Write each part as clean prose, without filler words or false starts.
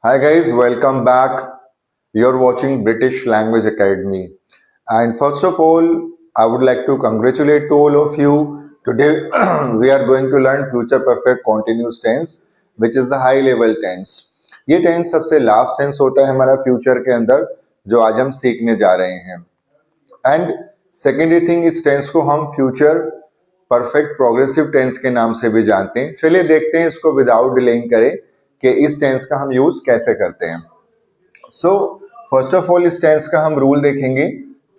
Hi guys, welcome back. You're watching British Language Academy. And first of all, I would like to congratulate to all of you. Today we are going to learn future perfect continuous tense, which is the high level tense. ये tense सबसे last tense होता है हमारा future के अंदर जो आज हम सीखने जा रहे हैं. एंड सेकेंडरी थिंग, इस टेंस को हम फ्यूचर परफेक्ट प्रोग्रेसिव टेंस के नाम से भी जानते हैं. चलिए देखते हैं इसको विदाउट डिलेइंग करें कि इस टेंस का हम यूज कैसे करते हैं. सो फर्स्ट ऑफ ऑल इस टेंस का हम रूल देखेंगे,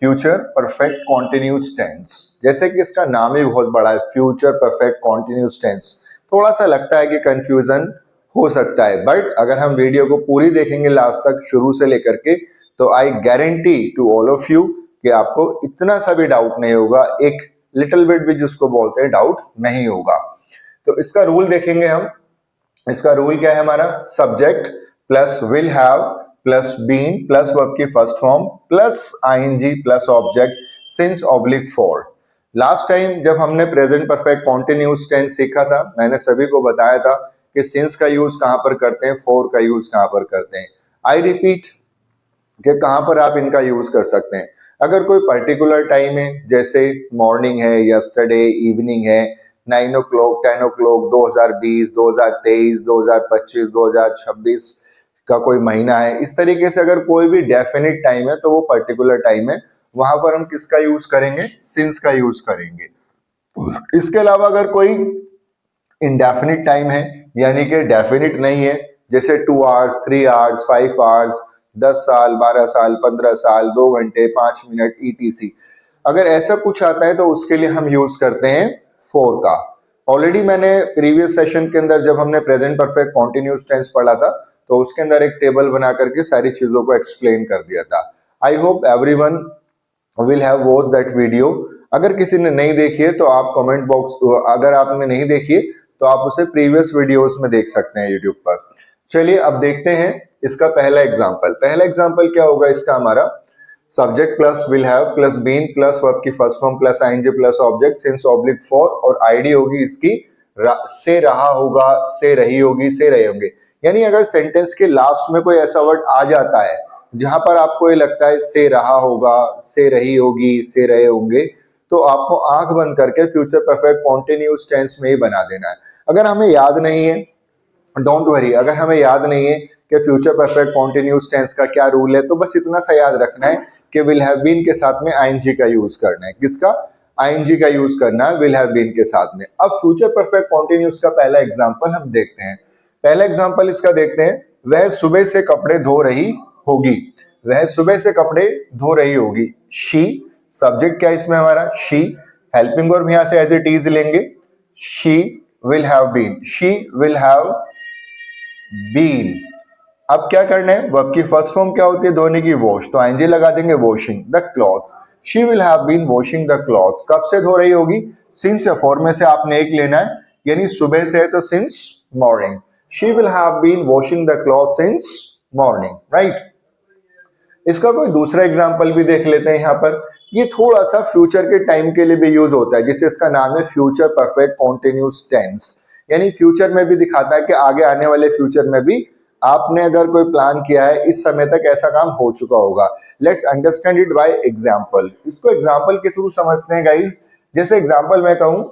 फ्यूचर परफेक्ट कॉन्टिन्यूस टेंस. जैसे कि इसका नाम ही बहुत बड़ा है, फ्यूचर परफेक्ट कॉन्टिन्यूस टेंस. थोड़ा सा लगता है कि कंफ्यूजन हो सकता है, बट अगर हम वीडियो को पूरी देखेंगे लास्ट तक शुरू से लेकर के, तो I guarantee to all of you कि आपको इतना सा भी डाउट नहीं होगा, एक लिटिल बिट भी जिसको बोलते हैं डाउट नहीं होगा. तो इसका रूल देखेंगे हम. इसका रूल क्या है हमारा, subject plus will have plus been plus verb की first form plus ING plus object since oblique for. Last time जब हमने प्रेजेंट परफेक्ट कॉन्टिन्यूस टेंस सीखा था, मैंने सभी को बताया था कि सिंस का यूज कहां पर करते हैं, फॉर का यूज कहां पर करते हैं. आई रिपीट कि कहां पर आप इनका यूज कर सकते हैं. अगर कोई पर्टिकुलर टाइम है, जैसे मॉर्निंग है, यस्टरडे, इवनिंग है, 9 o'clock, 10 o'clock, 2020, 2023, 2025, 2026 का कोई महीना है, इस तरीके से अगर कोई भी डेफिनेट टाइम है तो वो पर्टिकुलर टाइम है, वहां पर हम किसका यूज करेंगे, सिंस का यूज करेंगे. इसके अलावा अगर कोई इंडेफिनिट टाइम है, यानी कि डेफिनिट नहीं है, जैसे 2 hours, 3 hours, 5 hours, 10 साल, 12 साल, 15 साल, 2 घंटे, 5 मिनट, ETC, अगर ऐसा कुछ आता है तो उसके लिए हम यूज करते हैं फॉर का. ऑलरेडी मैंने प्रीवियस सेशन के अंदर जब हमने प्रेजेंट परफेक्ट कॉन्टिन्यूस टेंस पढ़ा था, तो उसके अंदर एक टेबल बना करके सारी चीजों को एक्सप्लेन कर दिया था. I hope everyone will have watch that video. अगर किसी ने नहीं देखी है तो आप कमेंट बॉक्स, अगर आपने नहीं देखी है तो आप उसे प्रीवियस वीडियोस में देख सकते हैं यूट्यूब पर. चलिए अब देखते हैं इसका पहला एग्जांपल. पहला एग्जांपल क्या होगा इसका, हमारा subject plus will have plus been plus verb की first form plus ING plus object since oblique for, और आईडी होगी इसकी से रहा होगा, से रही होगी, से रहे होंगे. यानी अगर सेंटेंस के लास्ट में कोई ऐसा वर्ड आ जाता है जहां पर आपको ये लगता है से रहा होगा, से रही होगी, से रहे होंगे, तो आपको आंख बंद करके फ्यूचर परफेक्ट कॉन्टिन्यूस टेंस में ही बना देना है. अगर हमें याद नहीं है, डोंट वरी, अगर हमें याद नहीं है कि फ्यूचर परफेक्ट कॉन्टिन्यूस टेंस का क्या रूल है, तो बस इतना सा याद रखना है कि विल हैव बीन के साथ में आईएनजी का यूज करना है. किसका, आईएनजी का यूज करना है विल हैव बीन के साथ में. अब फ्यूचर परफेक्ट कॉन्टिन्यूस का पहला एग्जांपल हम देखते हैं. पहला एग्जांपल इसका देखते हैं. वह सुबह से कपड़े धो रही होगी. वह सुबह से कपड़े धो रही होगी. शी, सब्जेक्ट क्या है इसमें हमारा, शी. हेल्पिंग वर्ब यहां से एज इट इज लेंगे, she will have been, she will have been. अब क्या करना है, वर्ब की फर्स्ट फॉर्म क्या होती है धोने की, वॉश, तो आईएनजी लगा देंगे, washing the cloth. She will have been washing the cloth. कब से धो रही होगी, सिंस या फॉर में से आपने एक लेना है, यानी सुबह से है तो since morning. She will have been washing the cloth since morning, right. इसका कोई दूसरा एग्जांपल भी देख लेते हैं यहाँ पर. ये थोड़ा सा फ्यूचर के टाइम के लिए भी यूज होता है, जिसे इसका नाम है फ्यूचर परफेक्ट कॉन्टिन्यूस टेंस. यानी फ्यूचर में भी दिखाता है कि आगे आने वाले फ्यूचर में भी आपने अगर कोई प्लान किया है, इस समय तक ऐसा काम हो चुका होगा. Let's understand it by example. इसको एग्जांपल के थ्रू समझते हैं गाइस. जैसे एग्जांपल मैं कहूं,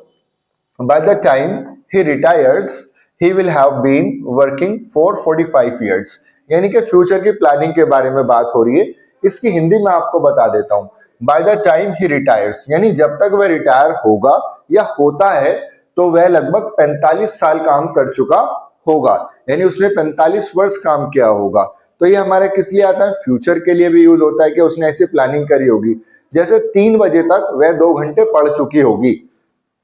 by the time he retires he will have been working for 45 years. यानी कि फ्यूचर की प्लानिंग के बारे में बात हो रही है. इसकी हिंदी में आपको बता देता हूं. Bye the time he retires, यानी जब तक वह रिटायर होगा या होता है तो वह लगभग 45 साल काम कर चुका होगा, यानी उसने 45 वर्ष काम किया होगा. तो ये हमारा किस लिए आता है, फ्यूचर के लिए भी यूज होता है कि उसने ऐसी प्लानिंग करी होगी. जैसे 3 बजे तक वह 2 घंटे पढ़ चुकी होगी,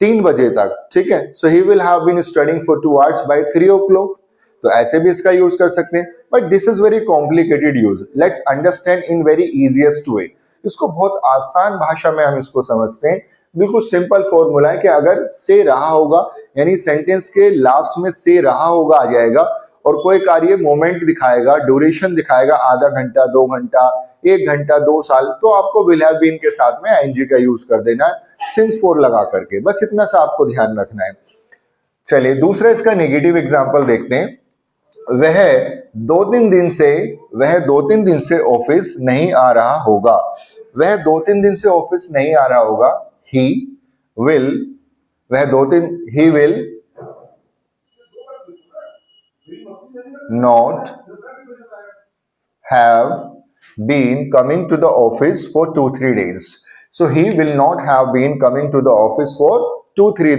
3 बजे तक, ठीक है. So he will have been studying for 2 hours by 3 o'clock. तो ऐसे भी इसका यूज कर सकते हैं, but this is very complicated use. Let's understand in very easiest way. इसको बहुत आसान भाषा में हम इसको समझते हैं. बिल्कुल सिंपल फॉर्मूला है कि अगर से रहा होगा, यानी सेंटेंस के लास्ट में से रहा होगा आ जाएगा, और कोई कार्य मोमेंट दिखाएगा, ड्यूरेशन दिखाएगा, आधा घंटा, 2 घंटा, 1 घंटा, 2 साल, तो आपको विल हैव बीन के साथ में आईएनजी का यूज कर देना है सिंस फॉर लगा करके. बस इतना सा आपको ध्यान रखना है. चलिए दूसरा इसका नेगेटिव एग्जांपल देखते हैं. वह 2-3 दिन से ऑफिस नहीं आ रहा होगा। वह 2-3 दिन से ऑफिस नहीं आ रहा होगा। He will he will not have been coming to the office for 2-3 days. So he will not have been coming to the office for 2-3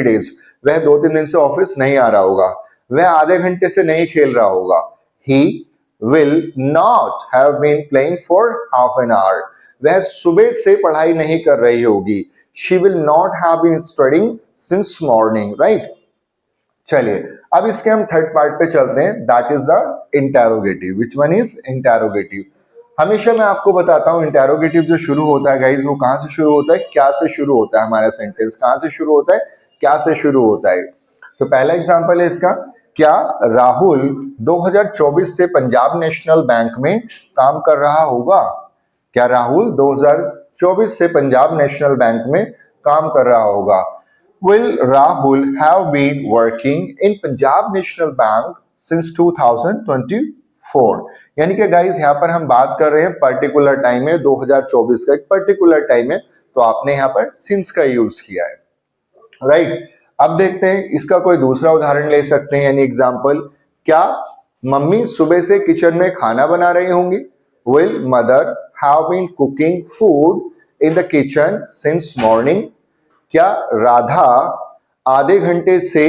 days. वह 2-3 दिन से ऑफिस नहीं आ रहा होगा। वह आधे घंटे से नहीं खेल रहा होगा। He will not have been playing for half an hour. वह सुबह से पढ़ाई नहीं कर रही होगी। She will not have been studying since morning, right? चलिए अब इसके हम थर्ड पार्ट पे चलते हैं, that is the interrogative. Which one is interrogative? हमेशा मैं आपको बताता हूं इंटेरोगेटिव जो शुरू होता है गाइज, वो कहां से शुरू होता है? क्या से शुरू होता है? हमारा सेंटेंस कहां से शुरू होता है? क्या से शुरू होता है? सो पहला एग्जांपल है इसका, क्या राहुल 2024 से पंजाब नेशनल बैंक में काम कर रहा होगा? क्या राहुल 2024 से पंजाब नेशनल बैंक में काम कर रहा होगा? Will Rahul have been working in Punjab National Bank since 2024? यानी कि गाइस यहाँ पर हम बात कर रहे हैं पर्टिकुलर टाइम है, 2024 का एक पर्टिकुलर टाइम है, तो आपने यहाँ पर सिंस का यूज किया है, राइट? अब देखते हैं इसका कोई दूसरा उदाहरण ले सकते हैं, यानी एग्जाम्पल, क्या मम्मी सुबह से किचन में खाना बना रही होंगी? Will mother have been cooking food in the kitchen since morning? क्या राधा आधे घंटे से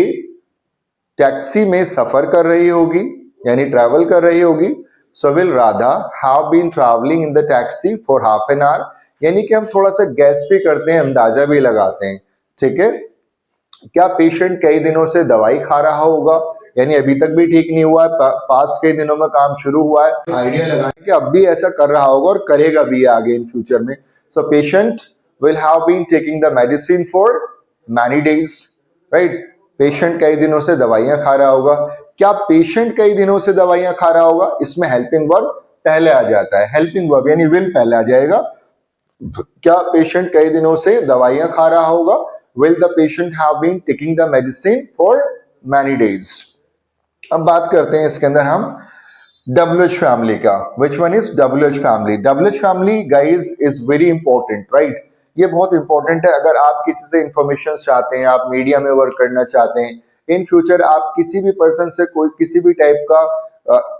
टैक्सी में सफर कर रही होगी, यानी ट्रैवल कर रही होगी? So will Radha have been travelling in the taxi for half an hour? यानी कि हम थोड़ा सा गैस भी करते हैं, अंदाजा भी लगाते हैं, ठीक है? क्या पेशेंट कई दिनों से दवाई खा रहा होगा, यानी अभी तक भी ठीक नहीं हुआ है, पास्ट कई दिनों में काम शुरू हुआ है, आइडिया लगाने कि अब भी ऐसा कर रहा होगा और करेगा भी आगे इन फ्यूचर में। So patient will have been taking the medicine for many days, right? Patient कई दिनों से दवाइयां खा रहा होगा। क्या पेशेंट कई दिनों से दवाइयां खा रहा होगा? इसमें हेल्पिंग वर्ब पहले आ जाता है, हेल्पिंग वर्ब यानी विल पहले आ जाएगा। क्या पेशेंट कई दिनों से दवाइयां खा रहा होगा? Will the patient have been taking the medicine for many days? अब बात करते हैं इसके अंदर हम WH फैमिली का। Which one is WH family? WH family guys is very important, right? ये बहुत इंपॉर्टेंट है। अगर आप किसी से इंफॉर्मेशन चाहते हैं, आप मीडिया में वर्क करना चाहते हैं, इन फ्यूचर आप किसी भी पर्सन से कोई किसी भी टाइप का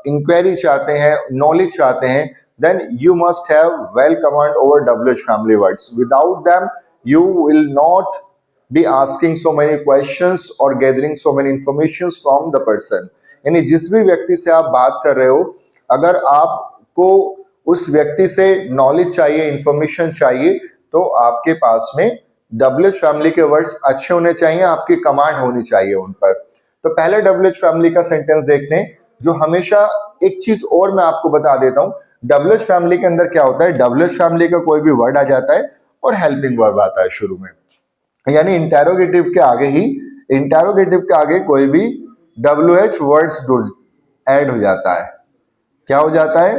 इंक्वायरी चाहते हैं, नॉलेज चाहते हैं, then you must have well command over WH family words. Without them, you will not be asking so many questions or gathering so many informations from the person. यानी जिस भी व्यक्ति से आप बात कर रहे हो, अगर आपको उस व्यक्ति से नॉलेज चाहिए, इंफॉर्मेशन चाहिए, तो आपके पास में WH फैमिली के वर्ड्स अच्छे होने चाहिए, आपकी कमांड होनी चाहिए उन पर। तो पहले WH फैमिली का सेंटेंस देखते हैं, जो हमेशा एक चीज और मैं आपको बता देता हूं, WH फैमिली के अंदर क्या होता है? WH फैमिली का कोई भी वर्ड आ जाता है और हेल्पिंग वर्ब आता है शुरू में, यानी इंटेरोगेटिव के आगे कोई भी WH वर्ड्स ऐड हो जाता है। क्या हो जाता है?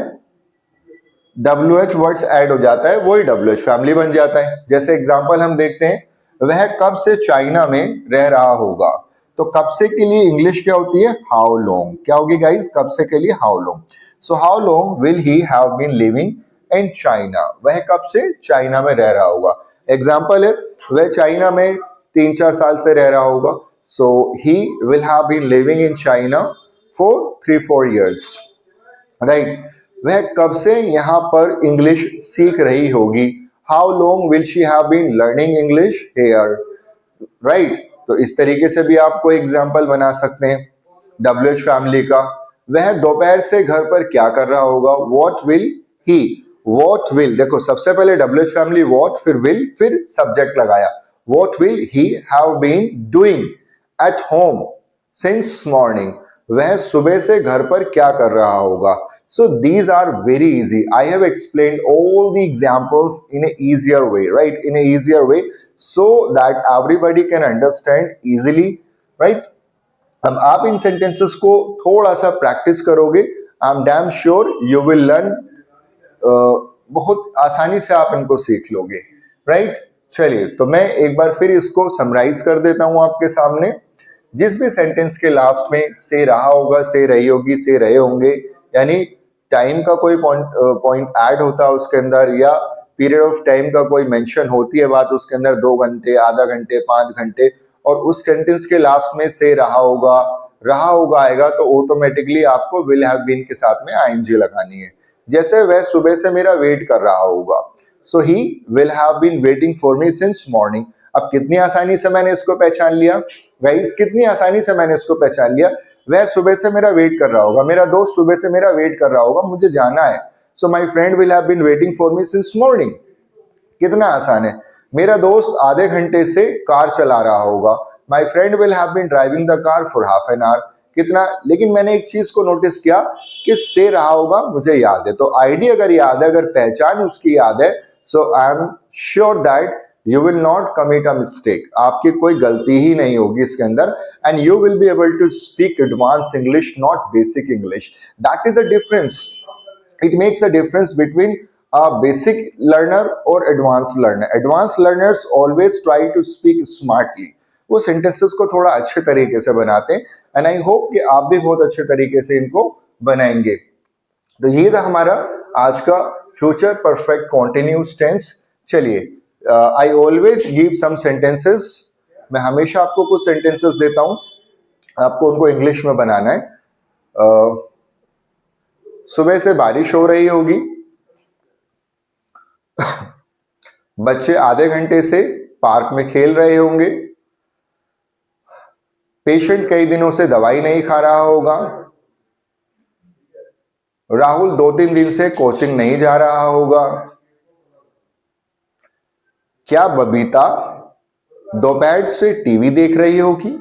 WH वर्ड्स ऐड हो जाता है, वही WH फैमिली बन जाता है। जैसे एग्जांपल हम देखते हैं, वह कब से चाइना में रह रहा होगा? तो कब से के लिए इंग्लिश क्या होती है? How long. क्या होगी गाइस? कब से के लिए how long. So how long will he have been living in China? वह कब से चाइना में रह रहा होगा। एग्जाम्पल है, वह चाइना में 3-4 साल से रह रहा होगा। So he will have been living in China for 3-4 years, right? वह कब से यहाँ पर इंग्लिश सीख रही होगी? How long will she have been learning English here, right? तो इस तरीके से भी आप कोई एग्जाम्पल बना सकते हैं WH फैमिली का। वह दोपहर से घर पर क्या कर रहा होगा? What will he, what will, देखो सबसे पहले WH फैमिली व्हाट, फिर विल, फिर सब्जेक्ट लगाया। What will he have been doing at home since morning? वह सुबह से घर पर क्या कर रहा होगा? So these are very easy. I have explained all the examples in a easier way, right? In a easier way, so that everybody can understand easily, right? अब आप इन sentences को थोड़ा सा practice करोगे, I'm damn sure you will learn, बहुत आसानी से आप इनको सीख लोगे, right? चलिए, तो मैं एक बार फिर इसको summarize कर देता हूं आपके सामने। जिस भी सेंटेंस के लास्ट में से रहा होगा, से रही होगी, से रहे होंगे, यानी टाइम का कोई पॉइंट ऐड होता है उसके अंदर, या पीरियड ऑफ टाइम का कोई मेंशन होती है बात उसके अंदर, 2 घंटे, आधा घंटे, 5 घंटे, और उस सेंटेंस के लास्ट में से रहा होगा आएगा, तो ऑटोमेटिकली आपको विल हैव बीन के साथ में आईएनजी लगानी है। जैसे वह सुबह से मेरा वेट कर रहा होगा, so he will have been waiting for me since morning. अब कितनी आसानी से मैंने इसको पहचान लिया गाइस, कितनी आसानी से मैंने इसको पहचान लिया। वह सुबह से मेरा वेट कर रहा होगा, मेरा दोस्त सुबह से मेरा वेट कर रहा होगा, मुझे जाना है, so my friend will have been waiting for me since morning. कितना आसान है। मेरा दोस्त आधे घंटे से कार चला रहा होगा, my friend will have been driving the car for half an hour. कितना, लेकिन मैंने एक चीज को नोटिस किया कि से रहा होगा मुझे याद है, तो आईडी अगर याद है, अगर पहचान उसकी याद है, so I am sure that you will not commit a mistake, आपकी कोई गलती ही नहीं होगी इसके अंदर, and you will be able to speak advance English, not basic English. That is a difference, it makes a difference between a basic learner or advanced learner. Advanced learners always try to speak smartly. वो sentences को थोड़ा अच्छे तरीके से बनाते हैं, and I hope कि आप भी बहुत अच्छे तरीके से इनको बनाएंगे। तो ये था हमारा आज का future perfect continuous tense। चलिए, I always give some sentences, मैं हमेशा आपको कुछ sentences देता हूँ, आपको उनको इंग्लिश में बनाना है। सुबह से बारिश हो रही होगी, बच्चे आधे घंटे से पार्क में खेल रहे होंगे, पेशेंट कई दिनों से दवाई नहीं खा रहा होगा, राहुल 2-3 दिन से कोचिंग नहीं जा रहा होगा, क्या बबीता दोपहर से टीवी देख रही होगी,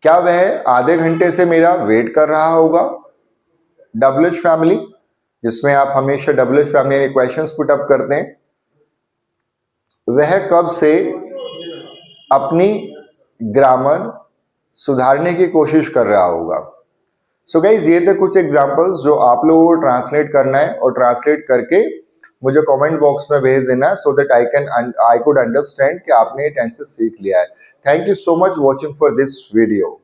क्या वह आधे घंटे से मेरा वेट कर रहा होगा। डब्ल्यूएच फैमिली, जिसमें आप हमेशा डब्ल्यूएच फैमिली यानी क्वेश्चंस पुट अप करते हैं। वह कब से अपनी ग्रामर सुधारने की कोशिश कर रहा होगा। सो गाइज, ये थे कुछ एग्जांपल्स जो आप लोगों को ट्रांसलेट करना है, और ट्रांसलेट करके मुझे कमेंट बॉक्स में भेज देना है, so that I could understand कि आपने ये टेंसेस सीख लिया है। Thank you so much watching for this video.